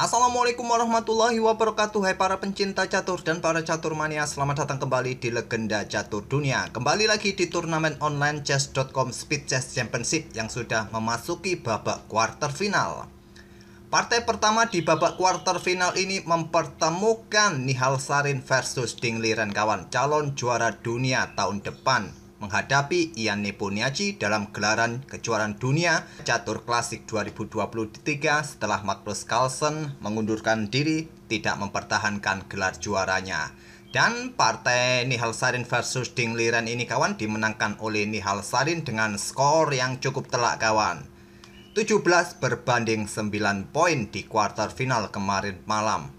Assalamualaikum warahmatullahi wabarakatuh. Hai para pencinta catur dan para catur mania, selamat datang kembali di Legenda Catur Dunia. Kembali lagi di turnamen online chess.com Speed Chess Championship yang sudah memasuki babak kuarter final. Partai pertama di babak kuarter final ini mempertemukan Nihal Sarin versus Ding Liren kawan, calon juara dunia tahun depan, menghadapi Ian Nepomniachtchi dalam gelaran kejuaraan dunia catur klasik 2023 setelah Magnus Carlsen mengundurkan diri tidak mempertahankan gelar juaranya. Dan partai Nihal Sarin versus Ding Liren ini kawan dimenangkan oleh Nihal Sarin dengan skor yang cukup telak kawan, 17 berbanding 9 poin di kuarter final kemarin malam.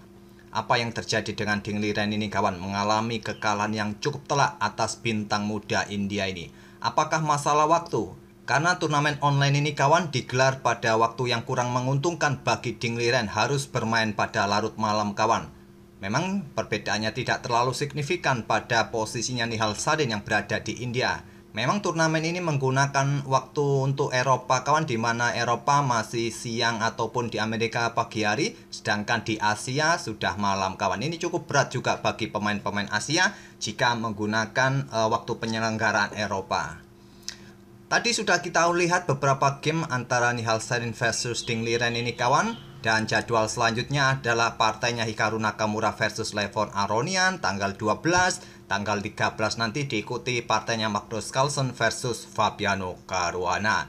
Apa yang terjadi dengan Ding Liren ini kawan? Mengalami kekalahan yang cukup telak atas bintang muda India ini. Apakah masalah waktu? Karena turnamen online ini kawan digelar pada waktu yang kurang menguntungkan bagi Ding Liren, harus bermain pada larut malam kawan. Memang perbedaannya tidak terlalu signifikan pada posisinya Nihal Sarin yang berada di India. Memang turnamen ini menggunakan waktu untuk Eropa kawan, di mana Eropa masih siang ataupun di Amerika pagi hari, sedangkan di Asia sudah malam kawan. Ini cukup berat juga bagi pemain-pemain Asia jika menggunakan waktu penyelenggaraan Eropa. Tadi sudah kita lihat beberapa game antara Nihal Sarin versus Ding Liren ini kawan. Dan jadwal selanjutnya adalah partainya Hikaru Nakamura versus Levon Aronian tanggal 12. Tanggal 13 nanti diikuti partainya Magnus Carlsen versus Fabiano Caruana.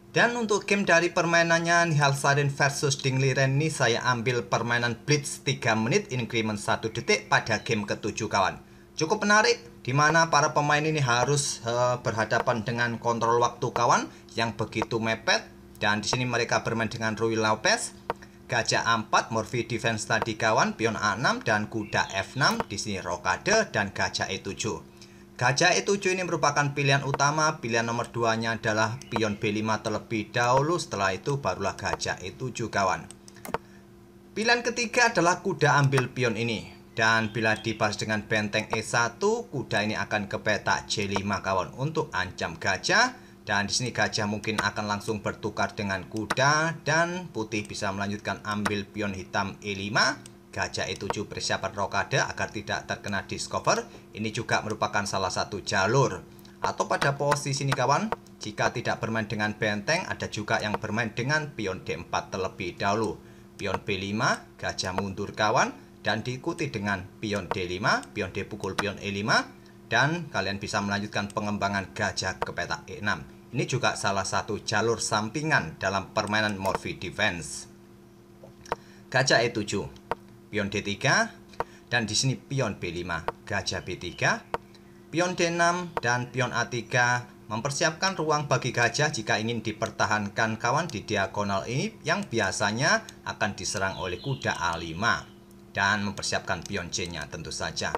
Dan untuk game dari permainannya Nihal Sarin versus Ding Liren ini saya ambil permainan blitz 3 menit increment 1 detik pada game ke-7 kawan. Cukup menarik, dimana para pemain ini harus berhadapan dengan kontrol waktu kawan yang begitu mepet. Dan di sini mereka bermain dengan Ruy Lopez, Gajah A4, Morphy Defense tadi kawan, Pion A6 dan Kuda F6. Di sini Rokade dan Gajah E7. Gajah E7 ini merupakan pilihan utama. Pilihan nomor 2-nya adalah Pion B5 terlebih dahulu. Setelah itu barulah Gajah E7 kawan. Pilihan ketiga adalah kuda ambil pion ini. Dan bila dibalas dengan benteng E1, kuda ini akan ke petak J5 kawan untuk ancam gajah. Dan di sini gajah mungkin akan langsung bertukar dengan kuda dan putih bisa melanjutkan ambil pion hitam E5. Gajah E7 persiapan rokade agar tidak terkena discover. Ini juga merupakan salah satu jalur. Atau pada posisi ini kawan, jika tidak bermain dengan benteng, ada juga yang bermain dengan pion D4 terlebih dahulu. Pion B5, gajah mundur kawan, dan diikuti dengan pion D5, pion D pukul pion E5. Dan kalian bisa melanjutkan pengembangan gajah ke petak E6. Ini juga salah satu jalur sampingan dalam permainan Morphy Defense. Gajah E7, pion D3, dan di sini pion B5, gajah B3, pion D6 dan pion A3 mempersiapkan ruang bagi gajah jika ingin dipertahankan kawan di diagonal ini yang biasanya akan diserang oleh kuda A5 dan mempersiapkan pion C-nya tentu saja.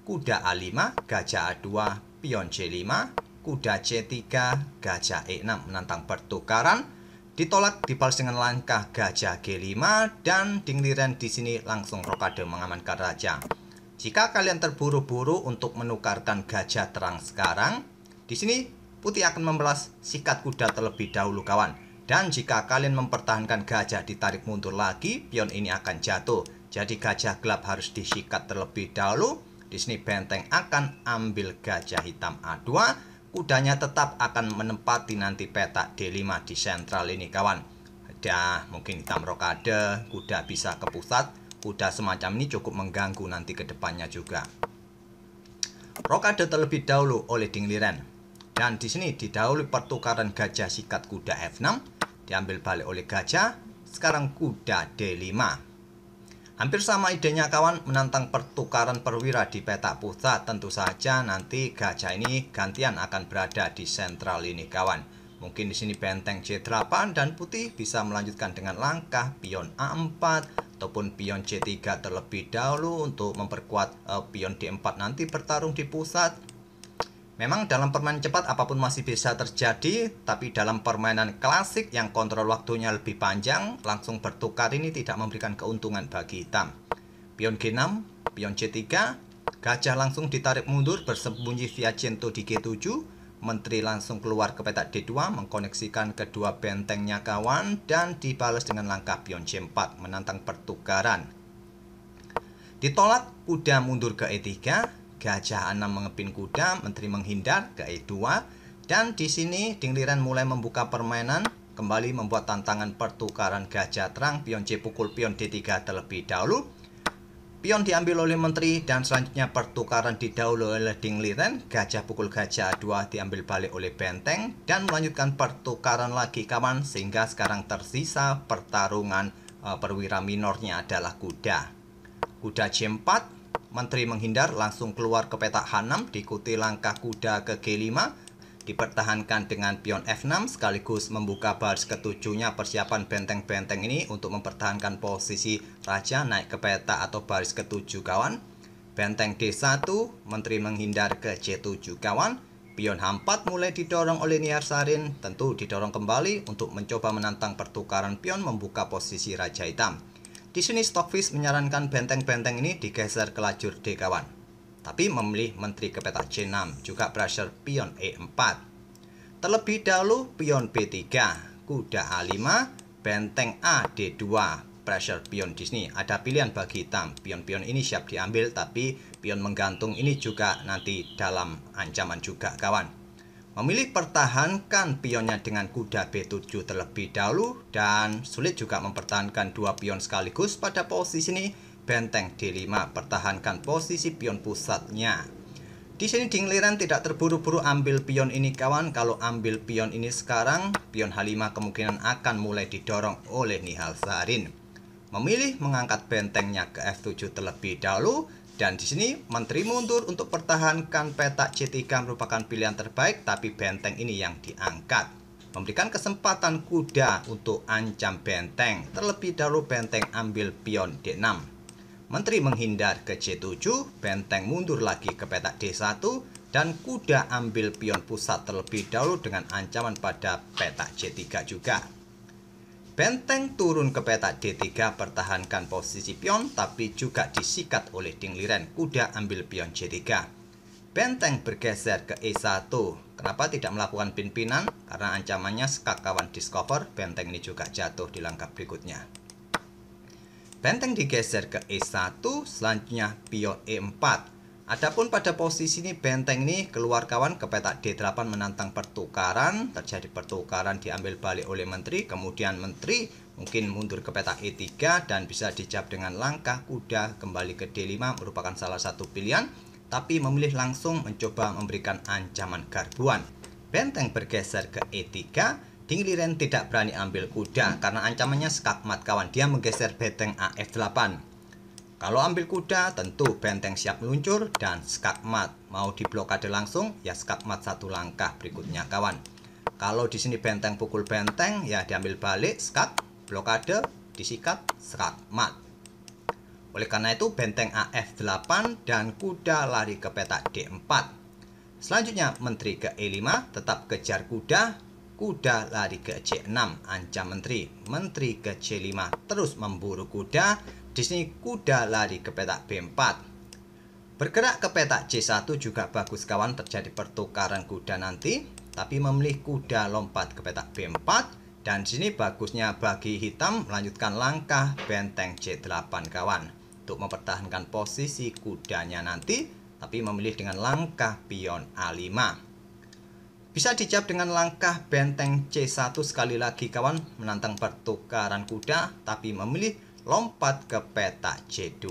Kuda A5, gajah A2, pion C5, kuda C3, gajah E6 menantang pertukaran, ditolak dibalas dengan langkah gajah G5 dan Ding Liren di sini langsung rokade mengamankan raja. Jika kalian terburu-buru untuk menukarkan gajah terang sekarang, di sini putih akan membalas sikat kuda terlebih dahulu kawan. Dan jika kalian mempertahankan gajah ditarik mundur lagi, pion ini akan jatuh. Jadi gajah gelap harus disikat terlebih dahulu. Di sini benteng akan ambil gajah hitam A2. Kudanya tetap akan menempati nanti petak D5 di sentral ini kawan. Ada mungkin hitam rokade, kuda bisa ke pusat. Kuda semacam ini cukup mengganggu nanti ke depannya juga. Rokade terlebih dahulu oleh Ding Liren. Dan di sini didahului pertukaran gajah sikat kuda F6. Diambil balik oleh gajah. Sekarang kuda D5. Hampir sama idenya kawan, menantang pertukaran perwira di petak pusat. Tentu saja nanti gajah ini gantian akan berada di sentral ini kawan. Mungkin di sini benteng C8 dan putih bisa melanjutkan dengan langkah pion A4 ataupun pion C3 terlebih dahulu untuk memperkuat pion D4 nanti bertarung di pusat. Memang dalam permainan cepat apapun masih bisa terjadi, tapi dalam permainan klasik yang kontrol waktunya lebih panjang, langsung bertukar ini tidak memberikan keuntungan bagi hitam. Pion G6, pion C3, gajah langsung ditarik mundur bersembunyi via Cento di G7, Menteri langsung keluar ke petak D2, mengkoneksikan kedua bentengnya kawan, dan dibalas dengan langkah pion C4 menantang pertukaran. Ditolak, kuda mundur ke E3, gajah A6 mengepin kuda, Menteri menghindar ke E2, dan di sini Ding Liren mulai membuka permainan, kembali membuat tantangan pertukaran gajah terang, pion C pukul pion D3 terlebih dahulu. Pion diambil oleh Menteri dan selanjutnya pertukaran didahului oleh Ding Liren. Gajah pukul gajah A2 diambil balik oleh benteng dan melanjutkan pertukaran lagi kawan, sehingga sekarang tersisa pertarungan perwira minornya adalah kuda. Kuda C4, Menteri menghindar langsung keluar ke petak H6, diikuti langkah kuda ke G5. Dipertahankan dengan pion F6 sekaligus membuka baris ketujuhnya. Persiapan benteng-benteng ini untuk mempertahankan posisi raja naik ke petak atau baris ketujuh kawan. Benteng D1, Menteri menghindar ke C7 kawan. Pion H4 mulai didorong oleh Nihalsarin, tentu didorong kembali untuk mencoba menantang pertukaran pion membuka posisi raja hitam. Di sini Stockfish menyarankan benteng-benteng ini digeser ke lajur D kawan, tapi memilih Menteri ke petak C6, juga pressure pion E4. Terlebih dahulu pion B3, kuda A5, benteng A D2, pressure pion di sini. Ada pilihan bagi hitam, pion-pion ini siap diambil, tapi pion menggantung ini juga nanti dalam ancaman juga kawan. Memilih pertahankan pionnya dengan kuda B7 terlebih dahulu, dan sulit juga mempertahankan dua pion sekaligus pada posisi ini. Benteng D5, pertahankan posisi pion pusatnya. Di sini Ding Liren tidak terburu-buru ambil pion ini kawan. Kalau ambil pion ini sekarang, pion H5 kemungkinan akan mulai didorong oleh Nihalsarin. Memilih mengangkat bentengnya ke F7 terlebih dahulu, dan di sini Menteri mundur untuk pertahankan petak C3 merupakan pilihan terbaik, tapi benteng ini yang diangkat, memberikan kesempatan kuda untuk ancam benteng. Terlebih dahulu benteng ambil pion D6. Menteri menghindar ke C7, benteng mundur lagi ke petak D1, dan kuda ambil pion pusat terlebih dahulu dengan ancaman pada petak C3 juga. Benteng turun ke petak D3, pertahankan posisi pion, tapi juga disikat oleh Ding Liren. Kuda ambil pion C3. Benteng bergeser ke E1. Kenapa tidak melakukan pin-pinan? Karena ancamannya skak kawan discover. Benteng ini juga jatuh di langkah berikutnya. Benteng digeser ke E1, selanjutnya pion E4. Adapun pada posisi ini benteng ini keluar kawan ke petak D8 menantang pertukaran. Terjadi pertukaran, diambil balik oleh Menteri. Kemudian Menteri mungkin mundur ke petak E3 dan bisa dijawab dengan langkah kuda kembali ke D5 merupakan salah satu pilihan, tapi memilih langsung mencoba memberikan ancaman garbuan. Benteng bergeser ke E3. Ding Liren tidak berani ambil kuda karena ancamannya skakmat kawan. Dia menggeser benteng AF8. Kalau ambil kuda tentu benteng siap meluncur dan skakmat. Mau diblokade langsung ya skakmat satu langkah berikutnya kawan. Kalau di sini benteng pukul benteng ya diambil balik skak, blokade, disikat, skakmat. Oleh karena itu benteng AF8 dan kuda lari ke petak D4. Selanjutnya Menteri ke E5, tetap kejar kuda. Kuda lari ke C6, ancam Menteri. Menteri ke C5, terus memburu kuda. Di sini kuda lari ke petak B4. Bergerak ke petak C1 juga bagus kawan, terjadi pertukaran kuda nanti. Tapi memilih kuda lompat ke petak B4. Dan di sini bagusnya bagi hitam melanjutkan langkah benteng C8 kawan, untuk mempertahankan posisi kudanya nanti, tapi memilih dengan langkah pion A5. Bisa dijawab dengan langkah benteng C1 sekali lagi kawan, menantang pertukaran kuda, tapi memilih lompat ke petak C2.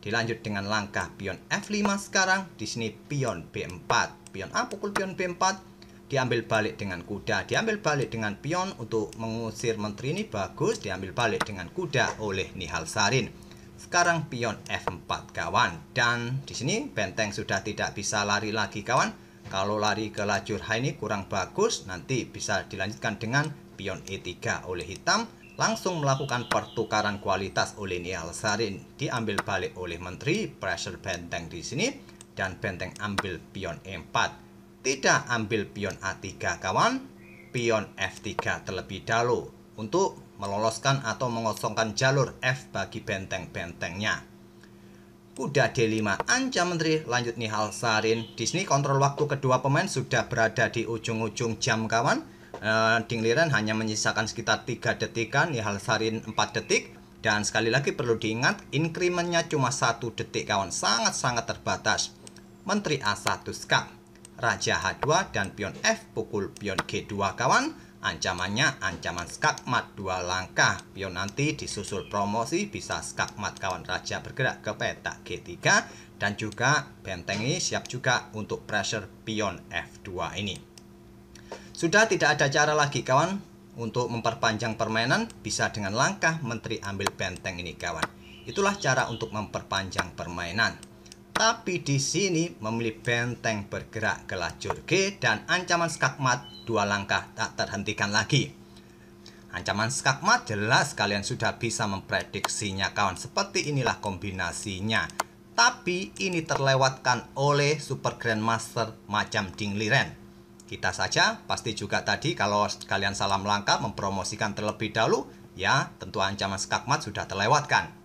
Dilanjut dengan langkah pion F5 sekarang. Di sini pion B4. Pion A pukul pion B4. Diambil balik dengan kuda. Diambil balik dengan pion untuk mengusir Menteri ini bagus. Diambil balik dengan kuda oleh Nihalsarin. Sekarang pion F4 kawan. Dan di sini benteng sudah tidak bisa lari lagi kawan. Kalau lari ke lajur H ini kurang bagus, nanti bisa dilanjutkan dengan pion E3 oleh hitam. Langsung melakukan pertukaran kualitas oleh Nihalsarin. Diambil balik oleh Menteri, pressure benteng di sini. Dan benteng ambil pion E4. Tidak ambil pion A3 kawan. Pion F3 terlebih dahulu untuk meloloskan atau mengosongkan jalur F bagi benteng-bentengnya. Kuda D5 ancam menteri, lanjut Nihal Sarin. Di sini kontrol waktu kedua pemain sudah berada di ujung-ujung jam kawan. Ding Liren hanya menyisakan sekitar 3 detikan, Nihal Sarin 4 detik. Dan sekali lagi perlu diingat, incrementnya cuma 1 detik kawan, sangat-sangat terbatas. Menteri A1 skak, Raja H2 dan pion F pukul pion G2 kawan. Ancamannya ancaman skakmat 2 langkah. Pion nanti disusul promosi, bisa skakmat kawan. Raja bergerak ke petak G3 dan juga benteng ini siap juga untuk pressure pion F2 ini. Sudah tidak ada cara lagi kawan untuk memperpanjang permainan, bisa dengan langkah menteri ambil benteng ini kawan. Itulah cara untuk memperpanjang permainan. Tapi di sini memilih benteng bergerak ke lajur G dan ancaman skakmat 2 langkah tak terhentikan lagi. Ancaman skakmat jelas kalian sudah bisa memprediksinya kawan. Seperti inilah kombinasinya. Tapi ini terlewatkan oleh Super Grandmaster macam Ding Liren. Kita saja pasti juga tadi kalau kalian salah melangkah mempromosikan terlebih dahulu, ya tentu ancaman skakmat sudah terlewatkan.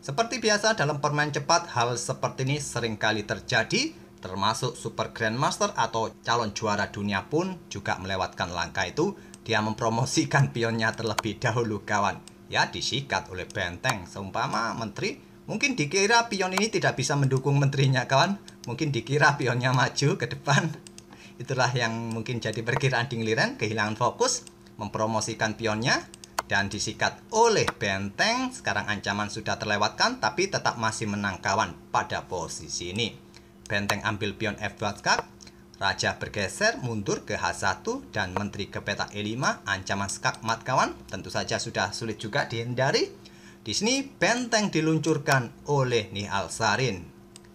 Seperti biasa dalam permainan cepat, hal seperti ini seringkali terjadi, termasuk Super Grandmaster atau calon juara dunia pun juga melewatkan langkah itu. Dia mempromosikan pionnya terlebih dahulu kawan. Ya, disikat oleh benteng. Seumpama menteri, mungkin dikira pion ini tidak bisa mendukung menterinya kawan. Mungkin dikira pionnya maju ke depan. Itulah yang mungkin jadi perkiraan Ding Liren, kehilangan fokus, mempromosikan pionnya. Dan disikat oleh benteng. Sekarang ancaman sudah terlewatkan, tapi tetap masih menang kawan pada posisi ini. Benteng ambil pion F2 skak, Raja bergeser mundur ke H1 dan menteri ke petak E5. Ancaman skakmat kawan, tentu saja sudah sulit juga dihindari. Di sini benteng diluncurkan oleh Nihal Sarin,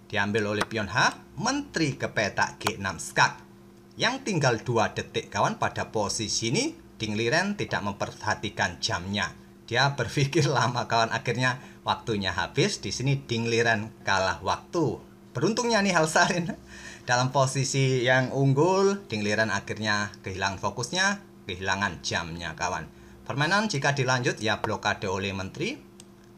diambil oleh pion H, menteri ke petak G6 skak. Yang tinggal 2 detik kawan pada posisi ini. Ding Liren tidak memperhatikan jamnya. Dia berpikir lama kawan, akhirnya waktunya habis. Di sini Ding Liren kalah waktu. Beruntungnya Nihal Sarin dalam posisi yang unggul, Ding Liren akhirnya kehilangan fokusnya, kehilangan jamnya kawan. Permainan jika dilanjut ya blokade oleh menteri.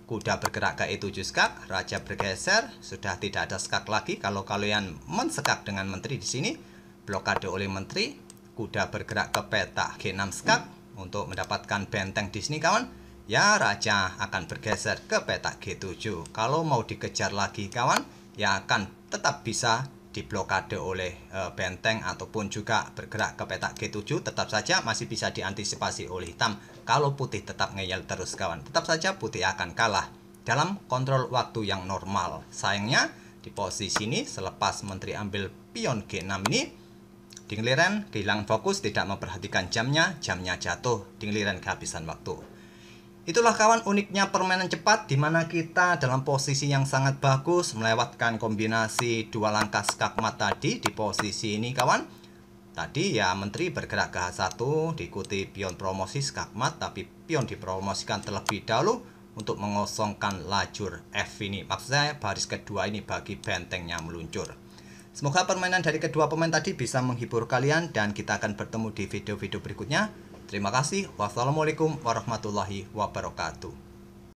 Kuda bergerak ke E7 skak, Raja bergeser, sudah tidak ada skak lagi. Kalau kalian mensekak dengan menteri di sini, blokade oleh menteri. Kuda bergerak ke petak G6 skak untuk mendapatkan benteng di sini kawan. Ya, Raja akan bergeser ke petak G7. Kalau mau dikejar lagi kawan, ya akan tetap bisa diblokade oleh benteng ataupun juga bergerak ke petak G7. Tetap saja masih bisa diantisipasi oleh hitam. Kalau putih tetap ngeyel terus kawan, tetap saja putih akan kalah dalam kontrol waktu yang normal. Sayangnya di posisi ini selepas menteri ambil pion G6 ini, Ding Liren kehilangan fokus, tidak memperhatikan jamnya jatuh, Ding Liren kehabisan waktu. Itulah kawan uniknya permainan cepat, di mana kita dalam posisi yang sangat bagus, melewatkan kombinasi 2 langkah skakmat tadi di posisi ini kawan. Tadi ya menteri bergerak ke H1, diikuti pion promosi skakmat, tapi pion dipromosikan terlebih dahulu untuk mengosongkan lajur F ini. Maksud saya baris kedua ini bagi bentengnya meluncur. Semoga permainan dari kedua pemain tadi bisa menghibur kalian dan kita akan bertemu di video-video berikutnya. Terima kasih. Wassalamualaikum warahmatullahi wabarakatuh.